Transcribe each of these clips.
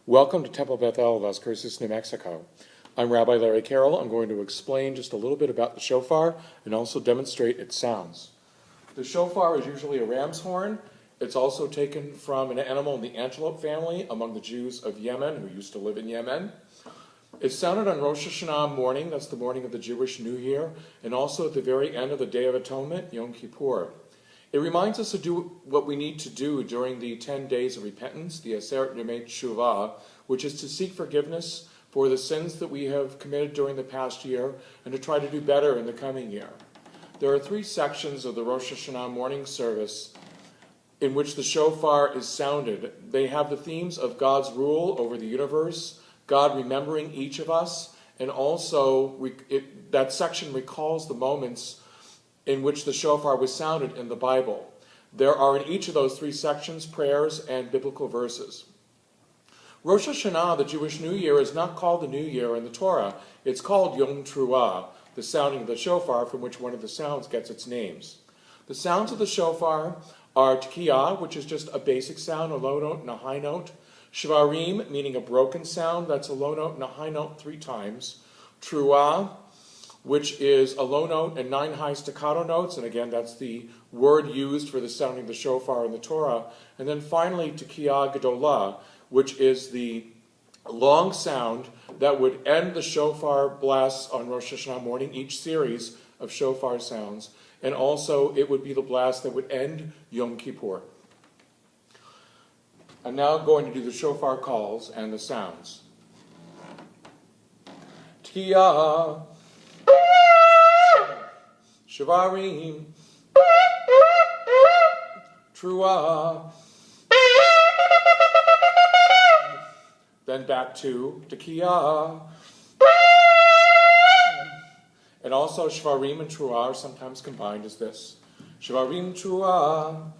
Welcome to Temple Bethel, Las Cruces, New Mexico. I'm Rabbi Larry Carroll. I'm going to explain just a little bit about the shofar and also demonstrate its sounds. The shofar is usually a ram's horn. It's also taken from an animal in the antelope family among the Jews of Yemen who used to live in Yemen. It's sounded on Rosh Hashanah morning, that's the morning of the Jewish New Year, and also at the very end of the Day of Atonement, Yom Kippur. It reminds us to do what we need to do during the 10 days of repentance, the Aseret Yemei Teshuvah, which is to seek forgiveness for the sins that we have committed during the past year and to try to do better in the coming year. There are 3 sections of the Rosh Hashanah morning service in which the shofar is sounded. They have the themes of God's rule over the universe, God remembering each of us, and also that section recalls the moments in which the shofar was sounded in the Bible. There are in each of those 3 sections prayers and biblical verses. Rosh Hashanah, the Jewish New Year, is not called the New Year in the Torah. It's called Yom Teruah, the sounding of the shofar, from which one of the sounds gets its names. The sounds of the shofar are Tekiyah, which is just a basic sound, a low note and a high note. Shvarim, meaning a broken sound, that's a low note and a high note 3 times. Teruah, which is a low note and 9 high staccato notes, and again, that's the word used for the sounding of the shofar in the Torah. And then finally, Tekiyah Gedolah, which is the long sound that would end the shofar blast on Rosh Hashanah morning, each series of shofar sounds, and also it would be the blast that would end Yom Kippur. I'm now going to do the shofar calls and the sounds. Tekiyah, Shvarim, Teruah, then back to Tekiyah, and also Shvarim and Teruah are sometimes combined as this. Shvarim, Teruah,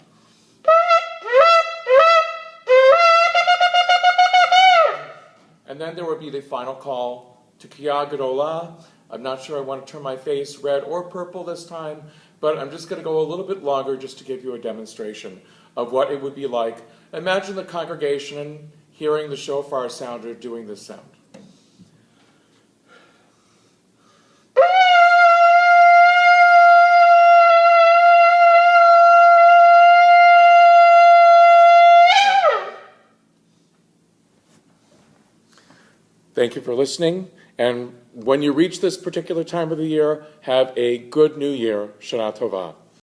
and then there would be the final call, Tekiyah Gedolah. I'm not sure I want to turn my face red or purple this time, but I'm just going to go a little bit longer just to give you a demonstration of what it would be like. Imagine the congregation hearing the shofar sounder doing this sound. Thank you for listening, and when you reach this particular time of the year, have a good New Year. Shana Tova.